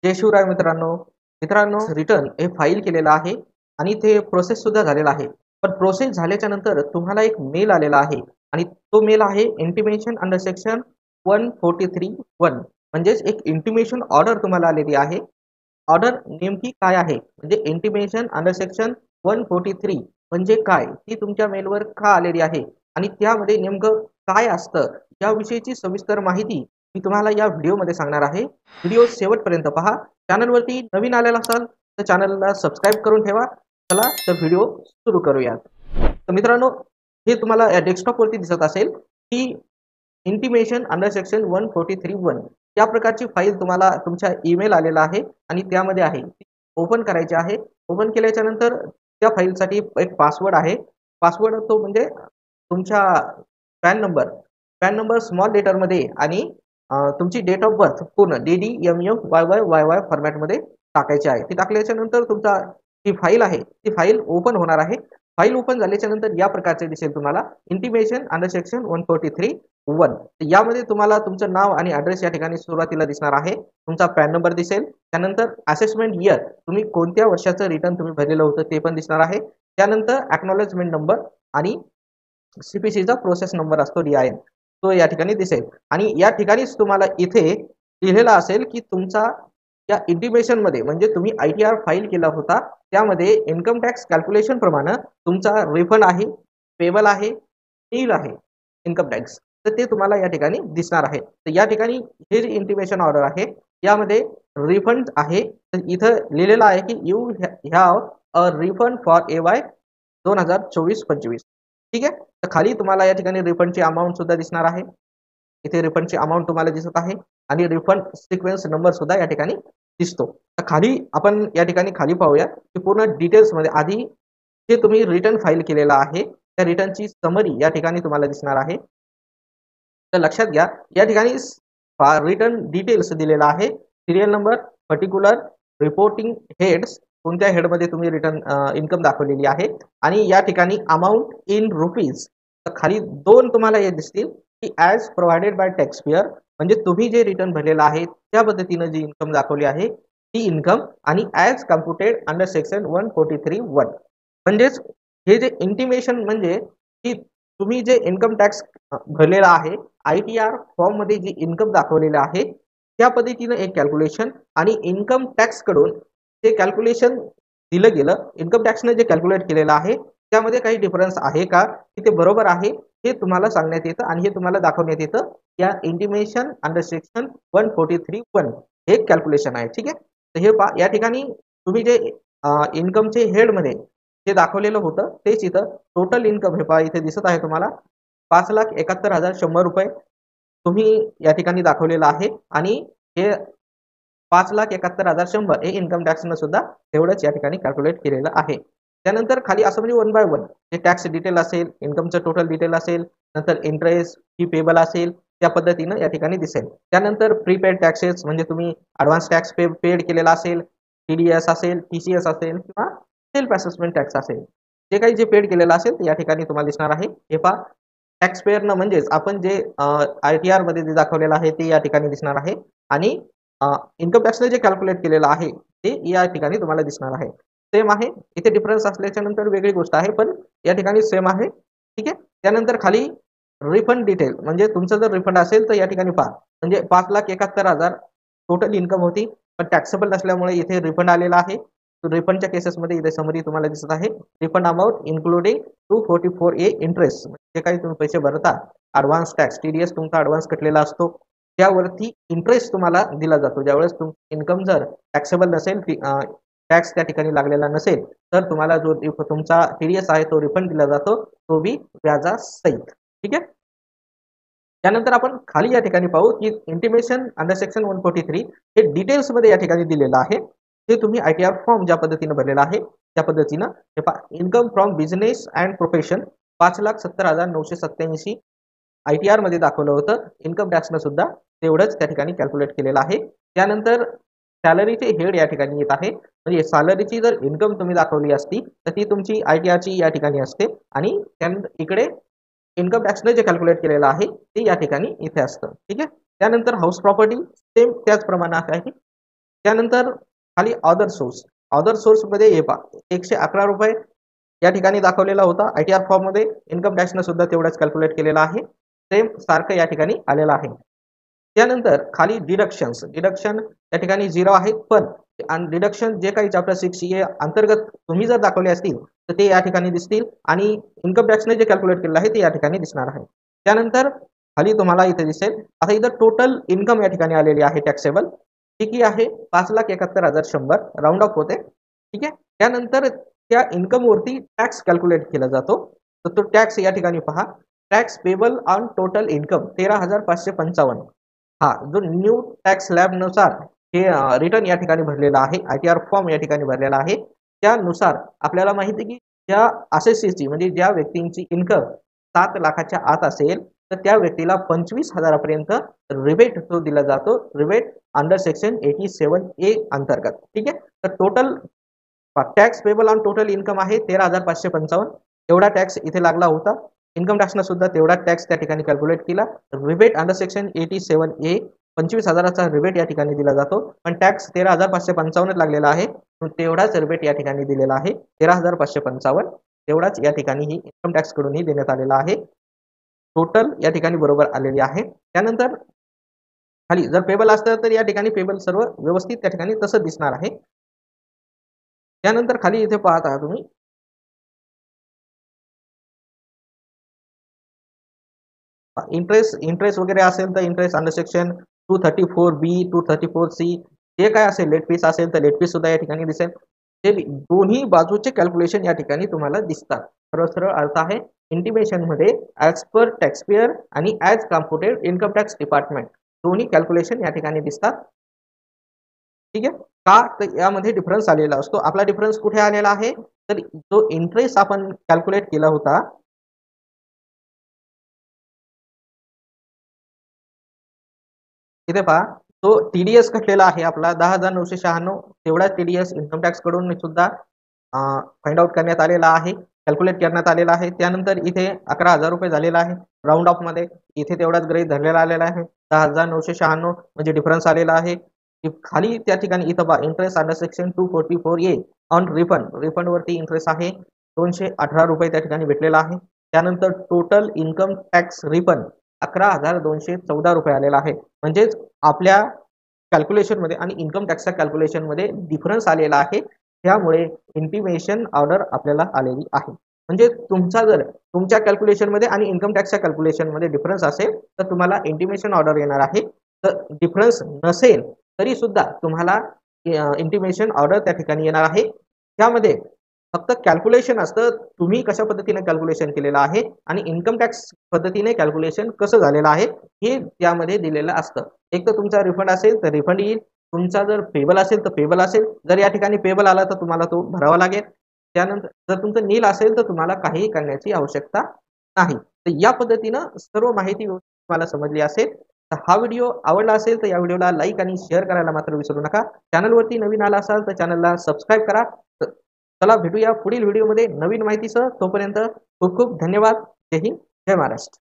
जय शिवराय मित्रांनो. रिटर्न हे फाईल केलेलं आहे आणि ते प्रोसेस सुद्धा झालेला आहे. पण प्रोसेस झाल्याच्या नंतर तुम्हाला एक मेल आलेला आहे आणि तो मेल आहे इंटिमेशन अंडर सेक्शन 143(1). म्हणजेच एक इंटिमेशन ऑर्डर तुम्हाला आलेली आहे. ऑर्डर नेमकी काय आहे म्हणजे इंटिमेशन अंडर सेक्शन 143 म्हणजे काय, ती तुमच्या मेलवर का आलेली आहे आणि त्यामध्ये नेमकं काय असतं याविषयीची सविस्तर माहिती मी तुम्हाला या व्हिडिओमध्ये सांगणार आहे. व्हिडिओ शेवटपर्यंत पहा. चॅनलवरती नवीन आलेला असाल तर चॅनलला सबस्क्राईब करून ठेवा. चला तर व्हिडिओ सुरू करूयात. तर मित्रांनो, हे तुम्हाला या डेस्कटॉपवरती दिसत असेल की इंटिमेशन अंडर सेक्शन 143(1) या प्रकारची फाईल तुम्हाला तुमच्या ईमेल आलेला आहे आणि त्यामध्ये आहे ओपन करायची आहे. ओपन केल्याच्या नंतर त्या फाईलसाठी एक पासवर्ड आहे. पासवर्ड तो म्हणजे तुमच्या पॅन नंबर स्मॉल लेटरमध्ये आणि तुमची डेट ऑफ बर्थ पूर्ण DDMFYYYY फॉर्मॅटमध्ये टाकायची आहे. ती टाकल्याच्या नंतर तुमचा जी फाईल आहे ती फाईल ओपन होणार आहे. फाईल ओपन झाल्याच्या नंतर या प्रकारचे दिसेल तुम्हाला इंटिमेशन अंडर सेक्शन 143(1). यामध्ये तुम्हाला तुमचं नाव आणि ॲड्रेस या ठिकाणी सुरुवातीला दिसणार आहे. तुमचा पॅन नंबर दिसेल. त्यानंतर असेसमेंट इयर, तुम्ही कोणत्या वर्षाचं रिटर्न तुम्ही भरलेलं होतं ते पण दिसणार आहे. त्यानंतर ॲक्नॉलेजमेंट नंबर आणि CPCचा प्रोसेस नंबर असतो DIN, तो या ठिकाणी दिसेल. आणि या ठिकाणीच तुम्हाला इथे लिहिलेला असेल की तुमचा या इंटिमेशन मध्ये म्हणजे तुम्ही ITR फाईल केला होता त्यामध्ये इन्कम टॅक्स कॅल्क्युलेशन प्रमाणे तुमचा रिफंड आहे, पेबल आहे, नील आहे इन्कम टॅक्स, तर ते तुम्हाला या ठिकाणी दिसणार आहे. तर या ठिकाणी हे जे इंटिमेशन ऑर्डर आहे यामध्ये रिफंड आहे. तर इथं लिहिलेलं आहे की you have a refund for AY 2024-25. ठीक आहे. तर खाली तुम्हाला या ठिकाणी रिफंडची अमाऊंट सुद्धा दिसणार आहे. इथे रिफंडची अमाऊंट तुम्हाला दिसत आहे आणि रिफंड सिक्वेन्स नंबर सुद्धा या ठिकाणी दिसतो. तर खाली आपण या ठिकाणी खाली पाहूया की पूर्ण डिटेल्स मध्ये आधी जे तुम्ही रिटर्न फाईल केलेला आहे त्या रिटर्नची समरी या ठिकाणी तुम्हाला दिसणार आहे. तर लक्षात घ्या, या ठिकाणी रिटर्न डिटेल्स दिलेला आहे. Serial number, particular, reporting heads, कोणत्या हेडमध्ये तुम्ही रिटर्न इन्कम दाखवलेली आहे आणि या ठिकाणी अमाऊंट इन रुपीज. तर खाली दोन तुम्हाला हे दिसतील की as provided bye tax pair, म्हणजे तुम्ही जे रिटर्न भरलेला आहे त्या पद्धतीने जी इन्कम दाखवली आहे ती इन्कम, आणि ॲज कम्प्युटेड अंडर सेक्शन 143(1). म्हणजेच हे जे इंटिमेशन म्हणजे की तुम्ही जे इन्कम टॅक्स भरलेला आहे ITR फॉर्म मध्ये जी इन्कम दाखवलेलं आहे त्या पद्धतीने एक कॅल्क्युलेशन आणि इन्कम टॅक्स कडून ते कॅल्क्युलेशन दिलं गेलं. इन्कम टॅक्सने जे कॅल्क्युलेट केलेलं आहे त्यामध्ये काही डिफरन्स आहे का, की ते बरोबर आहे हे तुम्हाला सांगण्यात येतं आणि हे तुम्हाला दाखवण्यात येतं या इंटिमेशन अंडर सेक्शन 143(1). हे कॅल्क्युलेशन आहे. ठीक आहे. तर हे या ठिकाणी तुम्ही जे इन्कमचे हेड मध्ये जे दाखवलेलं होतं तेच इथं टोटल इन्कम हे पहा इथे दिसत आहे तुम्हाला 5,71,100 रुपये तुम्ही या ठिकाणी दाखवलेलं आहे आणि हे 5,71,100 हे इन्कम टॅक्सनं सुद्धा तेवढंच या ठिकाणी कॅल्क्युलेट केलेलं आहे. त्यानंतर खाली असं म्हणजे 1 बाय 1 हे टॅक्स डिटेल असेल, इन्कमचं टोटल डिटेल असेल, नंतर इंटरेस्ट फी पेबल असेल, त्या पद्धतीनं या ठिकाणी दिसेल. त्यानंतर प्रीपेड टॅक्सेस म्हणजे तुम्ही ॲडव्हान्स टॅक्स पेड केलेला असेल, TDS असेल, TCS असेल किंवा सेल्फ असेसमेंट टॅक्स असेल, जे काही जे पेड केलेलं असेल ते या ठिकाणी तुम्हाला दिसणार आहे. हे पहा, टॅक्स पेअरनं म्हणजेच आपण जे ITR मध्ये जे दाखवलेलं आहे ते या ठिकाणी दिसणार आहे आणि इन्कम टॅक्सने जे कॅल्क्युलेट केलेलं आहे ते या ठिकाणी तुम्हाला दिसणार आहे. सेम आहे. इथे डिफरन्स असल्याच्या नंतर वेगळी गोष्ट आहे, पण या ठिकाणी सेम आहे. ठीक आहे. त्यानंतर खाली रिफंड डिटेल म्हणजे तुमचं जर रिफंड असेल तर या ठिकाणी पहा, म्हणजे 5,71,000 टोटल इन्कम होती, पण टॅक्सेबल नसल्यामुळे इथे रिफंड आलेला आहे. रिफंडच्या केसेसमध्ये इथे समरी तुम्हाला दिसत आहे. Refund amount including 244A interest, जे काही तुम्ही पैसे भरता ॲडव्हान्स टॅक्स TDS तुमचा ॲडव्हान्स कटलेला असतो त्यावरती इंटरेस्ट तुम्हाला दिला जातो. ज्यावेळेस तुमची इन्कम जर टॅक्सेबल नसेल, टॅक्स त्या ठिकाणी लागलेला नसेल, तर तुम्हाला जो तुमचा TDS आहे तो रिफंड दिला जातो, तो बी व्याजासहित. ठीक आहे. त्यानंतर आपण खाली या ठिकाणी पाहू की इंटिमेशन अंडर सेक्शन 143 हे डिटेल्स मध्ये या ठिकाणी दिलेलं आहे. हे तुम्ही ITR फॉर्म ज्या पद्धतीने भरलेला आहे त्या पद्धतीनं हे पहा. Income from business and profession 5,70,987 ITR मध्ये दाखवलं होतं. इन्कम टॅक्सनं सुद्धा तेवढंच त्या ठिकाणी कॅल्क्युलेट केलेलं आहे. त्यानंतर सॅलरीचे हेड या ठिकाणी येत आहे. म्हणजे सॅलरीची जर इन्कम तुम्ही दाखवली असती तर ती तुमची ITR ची या ठिकाणी असते आणि त्यानंतर इकडे इन्कम टॅक्सने जे कॅल्क्युलेट केलेलं आहे ते या ठिकाणी इथे असतं. ठीक आहे. त्यानंतर हाऊस प्रॉपर्टी सेम त्याच प्रमाणात आहे. त्यानंतर खाली अदर सोर्स मध्ये हे पहा 111 रुपये या ठिकाणी दाखवलेला होता ITR फॉर्म मध्ये. इन्कम टॅक्सनं सुद्धा तेवढाच कॅल्क्युलेट केलेला आहे. सेम सारखं या ठिकाणी आलेलं आहे. त्यानंतर खाली डिडक्शन या ठिकाणी 0 आहे, पण डिडक्शन जे काही चॅप्टर 6A अंतर्गत तुम्ही जर दाखवले असतील तर ते या ठिकाणी दिसतील आणि इन्कम टॅक्सने जे कॅल्क्युलेट केलेलं आहे ते या ठिकाणी दिसणार आहे. त्यानंतर खाली तुम्हाला इथे दिसेल आता इथं टोटल इन्कम या ठिकाणी आलेली आहे टॅक्सेबल, ठीक आहे 5,71,100 राऊंड ऑफ होते, ठीक आहे. त्यानंतर त्या इन्कम वरती टॅक्स कॅल्क्युलेट केला जातो. तर तो टॅक्स या ठिकाणी पहा, tax payable on total income 13,555. हा जो न्यू टॅक्स स्लॅब नुसार हे रिटर्न या ठिकाणी भरलेला आहे, ITR फॉर्म या ठिकाणी भरलेला आहे. त्यानुसार आपल्याला माहिती आहे की ज्या असेसीची म्हणजे ज्या व्यक्तींची इन्कम 7 लाखाच्या आत असेल तर त्या व्यक्तीला 25,000 पर्यंत रिबेट तो दिला जातो, रिबेट अंडर सेक्शन 87A अंतर्गत, ठीक आहे. तर total tax payable on total income आहे 13,555. एवढा टॅक्स इथे लागला होता. इन्कम टॅक्सनं सुद्धा तेवढा टॅक्स त्या ठिकाणी कॅल्क्युलेट केला. रिबेट अंडर सेक्शन 87A 25,000चा रिबेट या ठिकाणी दिला जातो, पण टॅक्स 13,555 लागलेला आहे. तेवढाच रिबेट या ठिकाणी दिलेला आहे 13,555. तेवढाच या ठिकाणी ही इन्कम टॅक्स कडूनही देण्यात आलेला आहे. टोटल या ठिकाणी बरोबर आलेली आहे. त्यानंतर खाली जर पेबल असतं तर या ठिकाणी पेबल सर्व व्यवस्थित त्या ठिकाणी तसं दिसणार आहे. त्यानंतर खाली इथे पाहत आहात तुम्ही इंटरेस्ट वगैरे असेल तर interest under section 234B 234C जे काय असेल लेट फीस असेल तर लेट फीस सुद्धा या ठिकाणी दिसेल. ते दोन्ही बाजूचे कॅल्क्युलेशन या ठिकाणी तुम्हाला दिसतात. सरळ अर्थ आहे इंटिमेशन मध्ये ॲज पर टॅक्सपेयर आणि as computed income tax department दोन्ही कॅल्क्युलेशन या ठिकाणी दिसतात, ठीक आहे. का तर यामध्ये डिफरन्स आलेला असतो. आपला डिफरन्स कुठे आलेला आहे तर जो इंटरेस्ट आपण कॅल्क्युलेट केला होता इथे पहा, तो TDS घटलेला आहे आपला 10,996. तेवढा TDS इन्कम टॅक्स कडून सुद्धा फाइंड आउट करण्यात आलेला आहे, कॅल्क्युलेट करण्यात आलेला आहे. त्यानंतर इथे 11,000 रुपये झालेला आहे राऊंड ऑफ मध्ये. इथे तेवढाच गृहीत धरलेला आलेला आहे 10,996 म्हणजे डिफरन्स आलेला आहे. खाली त्या ठिकाणी इथं पहा interest under section 244A on refund वरती इंटरेस्ट आहे 218 रुपये त्या ठिकाणी भेटलेला आहे. त्यानंतर टोटल इन्कम टॅक्स रिफंड 11,214 रुपये आलेला आहे. म्हणजेच आपल्या कॅल्क्युलेशन मध्ये आणि इन्कम टॅक्सच्या कॅल्क्युलेशन मध्ये डिफरन्स आलेला आहे. त्यामुळे इंटिमेशन ऑर्डर आपल्याला आलेली आहे. म्हणजे तुमचा जर तुमच्या कॅल्क्युलेशन मध्ये आणि इन्कम टॅक्सच्या कॅल्क्युलेशन मध्ये डिफरन्स असेल तर तुम्हाला इंटिमेशन ऑर्डर येणार आहे. तर डिफरन्स नसेल तरी सुद्धा तुम्हाला इंटिमेशन ऑर्डर त्या ठिकाणी येणार आहे. त्यामध्ये फक्त कॅल्क्युलेशन असतं, तुम्ही कशा पद्धतीने कॅल्क्युलेशन केलेलं आहे आणि इन्कम टॅक्स पद्धतीने कॅल्क्युलेशन कसं झालेलं आहे हे त्यामध्ये दिलेलं असतं. एक तर तुमचा रिफंड असेल तर रिफंड येईल, तुमचा जर पेबल असेल तर पेबल असेल. जर या ठिकाणी पेबल आला तर तुम्हाला तो भरावा लागेल. त्यानंतर जर तुमचं नील असेल तर तुम्हाला काहीही करण्याची आवश्यकता नाही. तर या पद्धतीनं सर्व माहिती तुम्हाला समजली असेल. तर हा व्हिडिओ आवडला असेल तर या व्हिडिओला लाईक आणि शेअर करायला मात्र विसरू नका. चॅनलवरती नवीन आला असाल तर चॅनलला सबस्क्राईब करा. चला भेटूया पुढील व्हिडिओमध्ये नवीन माहितीसह. तोपर्यंत खूप खूप धन्यवाद. जय हिंद, जय महाराष्ट्र.